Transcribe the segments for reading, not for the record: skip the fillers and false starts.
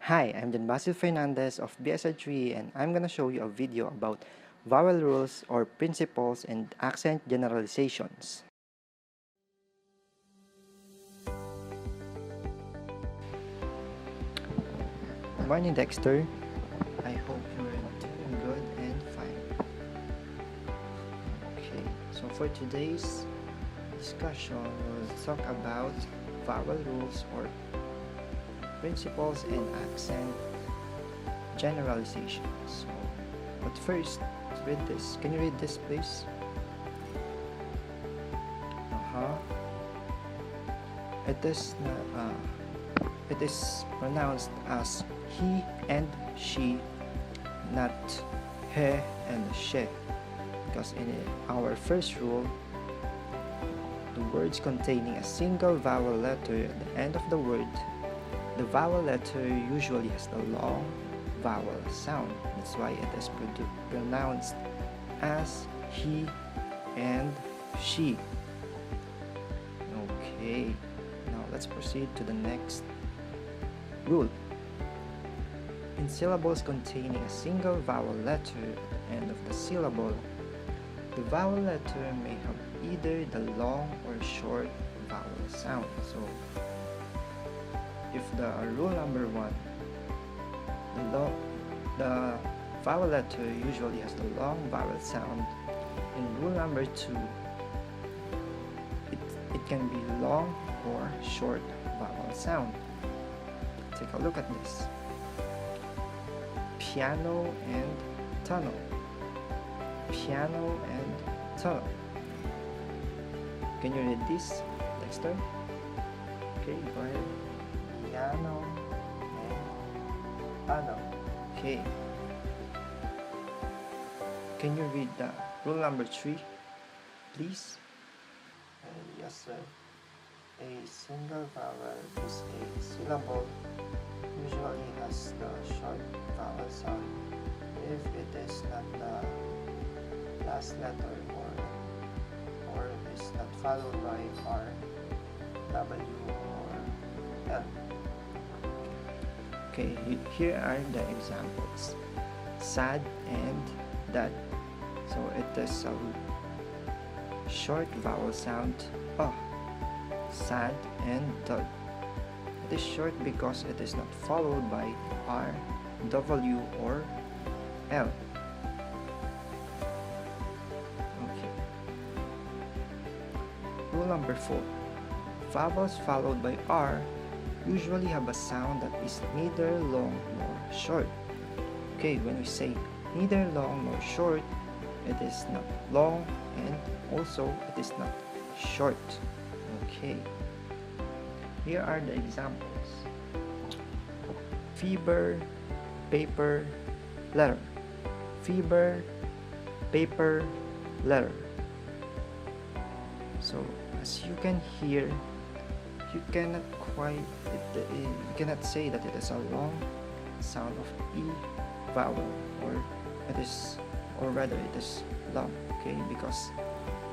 Hi, I'm Jan Basil Fernandez of BSR3 and I'm gonna show you a video about vowel rules or principles and accent generalizations. Good morning, Dexter. I hope you're doing good and fine. Okay, so for today's discussion, we'll talk about vowel rules or principles and accent generalizations. So, but first, read this. Can you read this, please? It is it is pronounced as he and she, not he and she, because in our first rule, the words containing a single vowel letter at the end of the word, the vowel letter usually has the long vowel sound. That's why it is pronounced as he and she. Okay, now let's proceed to the next rule. In syllables containing a single vowel letter at the end of the syllable, the vowel letter may have either the long or short vowel sound. So, if the rule number 1, the vowel letter usually has the long vowel sound. In rule number 2, it can be long or short vowel sound. Take a look at this. Piano and tunnel. Piano and tunnel. Can you read this, Dexter? Okay, go ahead. Piano and tunnel. Okay. Can you read the rule number 3, please? Yes, sir. A single vowel is a syllable usually has the short vowel sound if it is not the last letter or is not followed by R, W, or L. Okay, here are the examples. Sad and dad. So it is a short vowel sound. Oh, sad and dad. It is short because it is not followed by R, W, or L. Okay. Rule number 4. Vowels followed by R usually have a sound that is neither long nor short. Okay, when we say neither long nor short, it is not long and also it is not short. Okay. Here are the examples. Fever, paper, letter. Fever, paper, letter. So as you can hear, you cannot say that it is a long sound of E vowel, or rather it is long, okay, because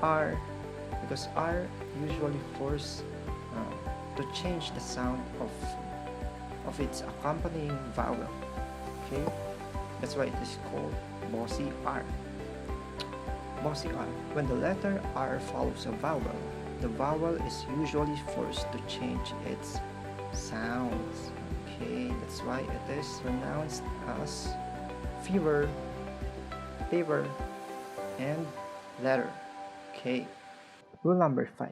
R usually force to change the sound of its accompanying vowel. Okay, that's why it is called bossy R. Bossy R. When the letter R follows a vowel, the vowel is usually forced to change its sounds. Okay, that's why it is pronounced as fever, paper, and letter. Okay. Rule number 5.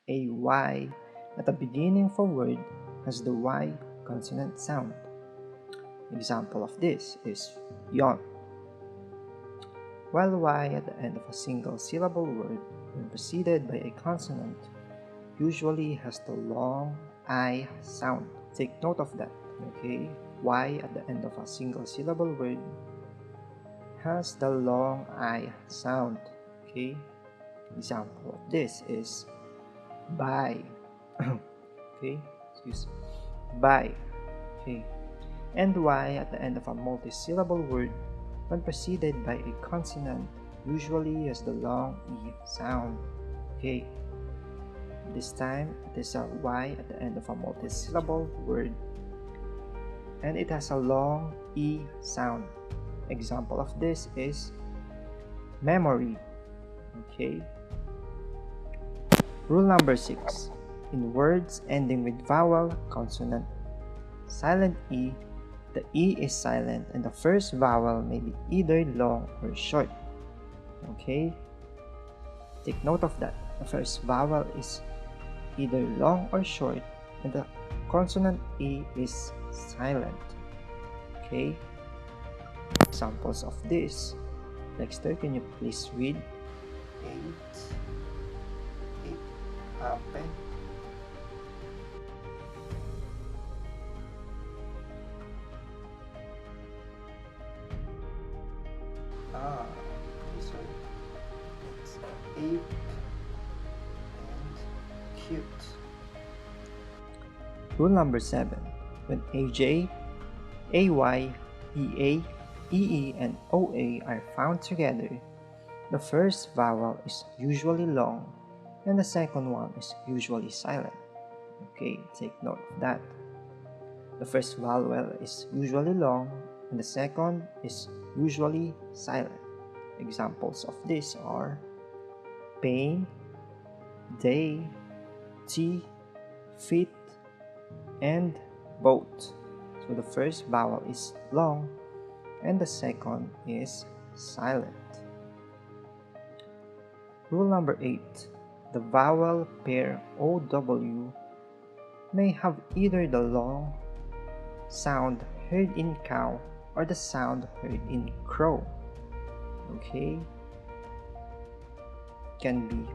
A Y at the beginning of a word has the Y consonant sound. Example of this is yawn. While Y at the end of a single syllable word, when preceded by a consonant, usually has the long I sound. Take note of that, okay? Y at the end of a single syllable word has the long I sound, okay? Example of this is buy. Okay, excuse. Buy. Okay. And Y at the end of a multi-syllable word, when preceded by a consonant, usually has the long E sound. Okay. This time, it is a Y at the end of a multi-syllable word and it has a long E sound. Example of this is memory. Okay. Rule number 6. In words ending with vowel, consonant, silent E, the E is silent and the first vowel may be either long or short. Okay? Take note of that. The first vowel is either long or short and the consonant E is silent. Okay? Examples of this. Dexter, can you please read? 8 apple. This one. It's ape and cute. Rule number 7. When AJ, AY, EA, EE, and OA are found together, the first vowel is usually long and the second one is usually silent. Okay, take note of that. The first vowel is usually long and the second is usually silent. Examples of this are pain, day, tea, feet, and boat. So the first vowel is long and the second is silent. Rule number 8. The vowel pair OW may have either the long sound heard in cow or the sound heard in crow. Okay? Can be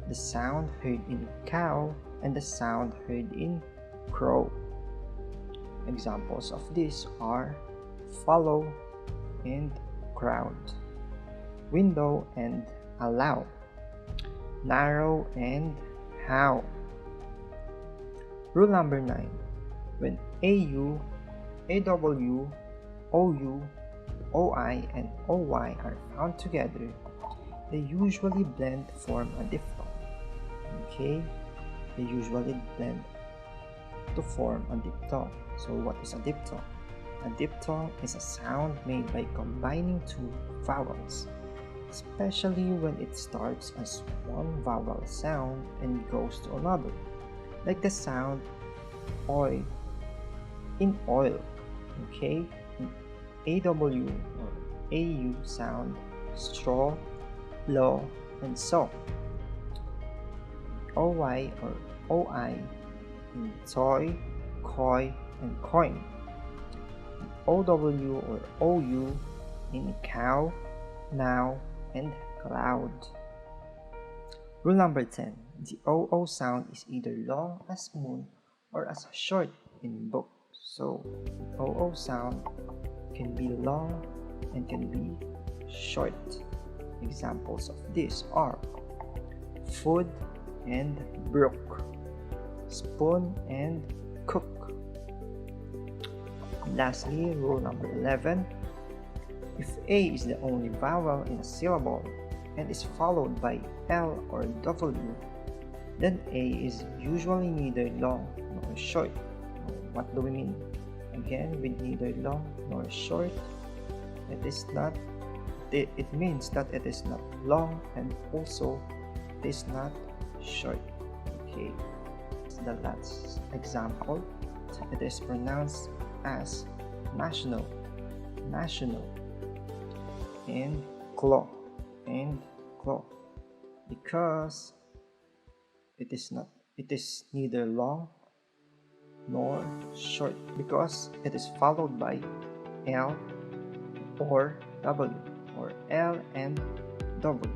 the sound heard in cow and the sound heard in crow. Examples of this are follow and crowd, window and allow, narrow and how. Rule number 9. When AU, AW, OU, OI, and OY are found together, they usually blend to form a diphthong. Okay? They usually blend to form a diphthong. So what is a diphthong? A diphthong is a sound made by combining two vowels, especially when it starts as one vowel sound and goes to another, like the sound oi in oil. Okay? In AW or AU sound straw, law, and saw. OY or OI in toy, koi, and coin. OW or OU in cow, now, and cloud. Rule number 10. The OO sound is either long as moon or as short in book. So, the OO sound can be long and can be short. Examples of this are food and brook, spoon and cook. Lastly, rule number 11. If A is the only vowel in a syllable and is followed by L or W, then A is usually neither long nor short. What do we mean? Again, with neither long nor short, it means that it is not long and also it is not short. Okay, the last example, it is pronounced as national, and claw, because it is neither long nor short, because it is followed by L or W or L and W.